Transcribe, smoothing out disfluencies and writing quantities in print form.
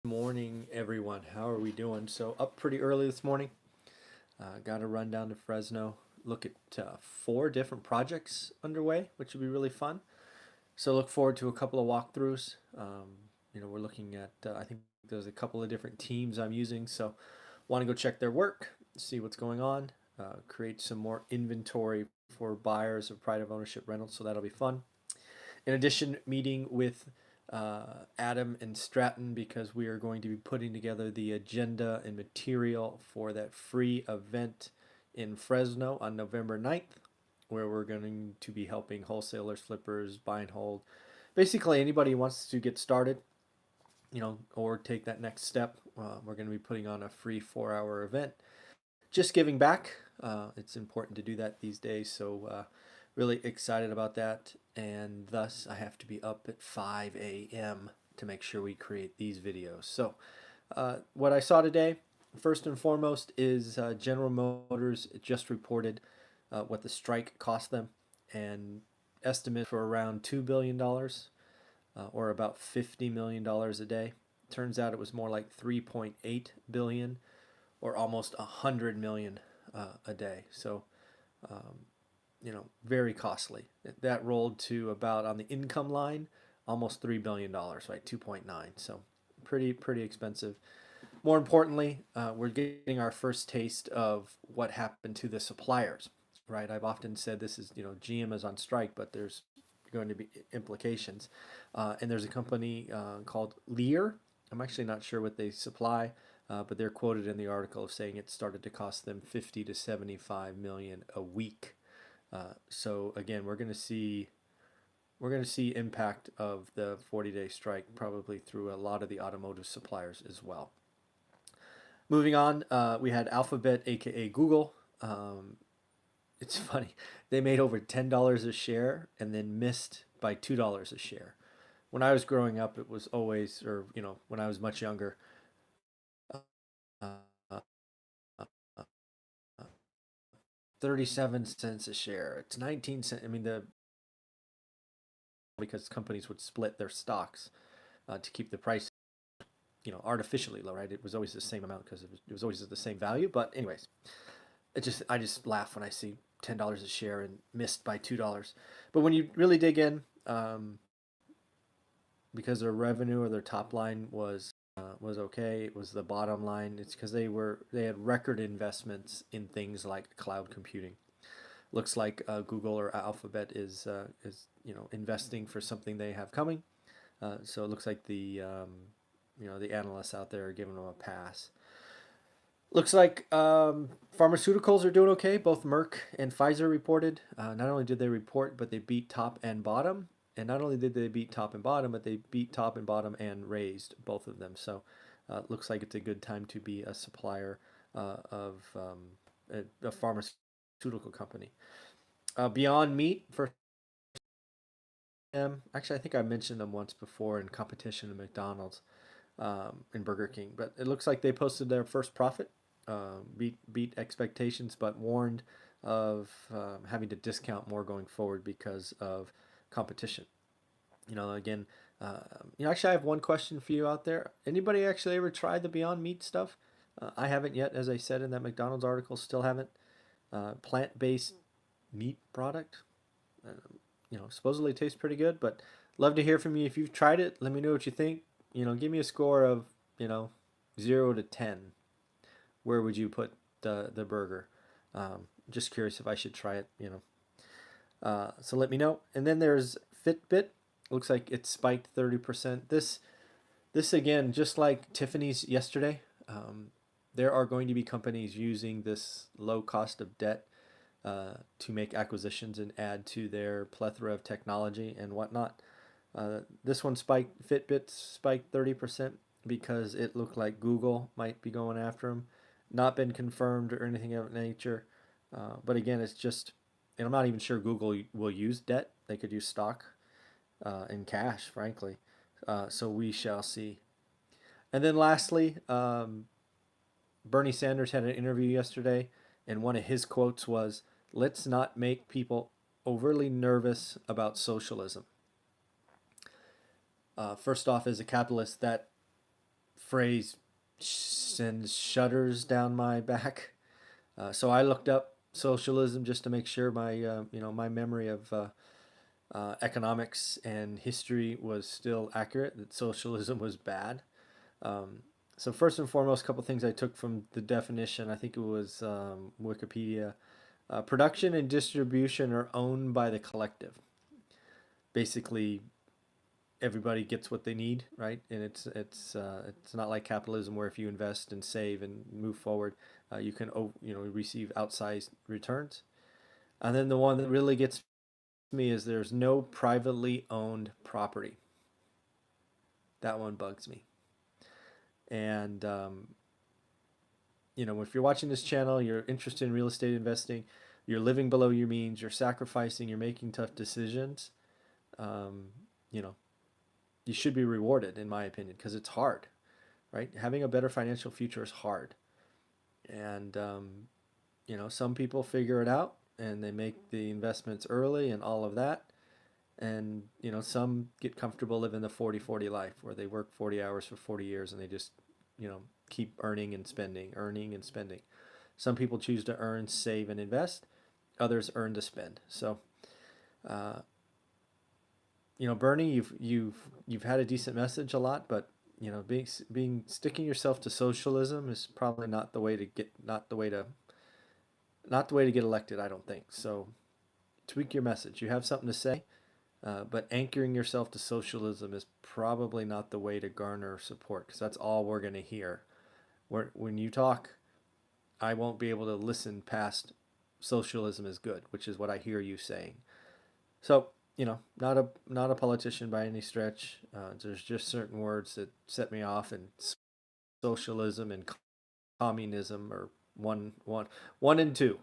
Morning, everyone. How are we doing? So up pretty early this morning. Got to run down to Fresno. Look at four different projects underway, which will be really fun. So look forward to a couple of walkthroughs. We're looking at. I think there's a couple of different teams I'm using. So want to go check their work, see what's going on, create some more inventory for buyers of pride of ownership rentals. So that'll be fun. In addition, meeting with Adam and Stratton because we are going to be putting together the agenda and material for that free event in Fresno on November 9th, where we're going to be helping wholesalers, flippers, buy and hold. Basically, anybody who wants to get started, or take that next step. We're going to be putting on a free 4-hour event. Just giving back. It's important to do that these days. So, really excited about that. And thus, I have to be up at 5 a.m. to make sure we create these videos. So, what I saw today, first and foremost, is General Motors just reported what the strike cost them, and estimate for around $2 billion dollars, or about $50 million a day. Turns out it was more like 3.8 billion, or almost 100 million a day. So, very costly. That rolled to about, on the income line, almost $3 billion, right? 2.9. So pretty expensive. More importantly, we're getting our first taste of what happened to the suppliers, right? I've often said this is, GM is on strike, but there's going to be implications. And there's a company called Lear. I'm actually not sure what they supply, but they're quoted in the article of saying it started to cost them 50 to 75 million a week. So again, we're going to see impact of the 40-day strike probably through a lot of the automotive suppliers as well. Moving on, we had Alphabet, aka Google. It's funny, they made over $10 a share and then missed by $2 a share. When I was growing up, it was always, or when I was much younger, uh, 37 cents a share. It's 19 cents. I mean, because companies would split their stocks to keep the price, artificially low, right? It was always the same amount because it was always the same value. But anyways, I just laugh when I see $10 a share and missed by $2. But when you really dig in, because their revenue or their top line was okay, it was the bottom line. It's because they had record investments in things like cloud computing. Looks like Google or Alphabet is investing for something they have coming. So it looks like the analysts out there are giving them a pass. Looks like pharmaceuticals are doing okay. Both Merck and Pfizer reported. Not only did they report, but they beat top and bottom. And not only did they beat top and bottom, but they beat top and bottom and raised both of them. So looks like it's a good time to be a supplier of a pharmaceutical company. Beyond Meat, for actually, I think I mentioned them once before in competition to McDonald's and Burger King, but it looks like they posted their first profit, beat expectations, but warned of having to discount more going forward because of competition. Again, actually, I have one question for you out there. Anybody actually ever tried the Beyond Meat stuff? I haven't yet, as I said in that McDonald's article, still haven't. Plant-based meat product. Supposedly tastes pretty good, but love to hear from you if you've tried it. Let me know what you think. Give me a score of, 0 to 10. Where would you put the burger? Just curious if I should try it. So let me know. And then there's Fitbit. Looks like it spiked 30%. This again, just like Tiffany's yesterday, there are going to be companies using this low cost of debt to make acquisitions and add to their plethora of technology and whatnot. This one spiked, Fitbit spiked 30% because it looked like Google might be going after them. Not been confirmed or anything of that nature. But again, it's just, and I'm not even sure Google will use debt. They could use stock and cash, frankly. So we shall see. And then lastly, Bernie Sanders had an interview yesterday, and one of his quotes was, "Let's not make people overly nervous about socialism." First off, as a capitalist, that phrase sends shudders down my back. So I looked up socialism just to make sure my my memory of economics and history was still accurate. That socialism was bad. Um, so first and foremost, a couple things I took from the definition. I think it was Wikipedia. Production and distribution are owned by the collective. Basically, everybody gets what they need, right? And it's not like capitalism where if you invest and save and move forward, you can receive outsized returns. And then the one that really gets me is there's no privately owned property. That one bugs me. And if you're watching this channel, you're interested in real estate investing, you're living below your means, you're sacrificing, you're making tough decisions. Um, you know, you should be rewarded, in my opinion, because it's hard, right? Having a better financial future is hard. And, some people figure it out and they make the investments early and all of that. And, some get comfortable living the 40-40 life where they work 40 hours for 40 years and they just, keep earning and spending, earning and spending. Some people choose to earn, save, and invest. Others earn to spend. So, Bernie, you've had a decent message a lot, but being sticking yourself to socialism is probably not the way to get elected. I don't think so. Tweak your message. You have something to say, but anchoring yourself to socialism is probably not the way to garner support because that's all we're going to hear. When you talk, I won't be able to listen past socialism is good, which is what I hear you saying. So, not a politician by any stretch. There's just certain words that set me off, and socialism and communism are one and two.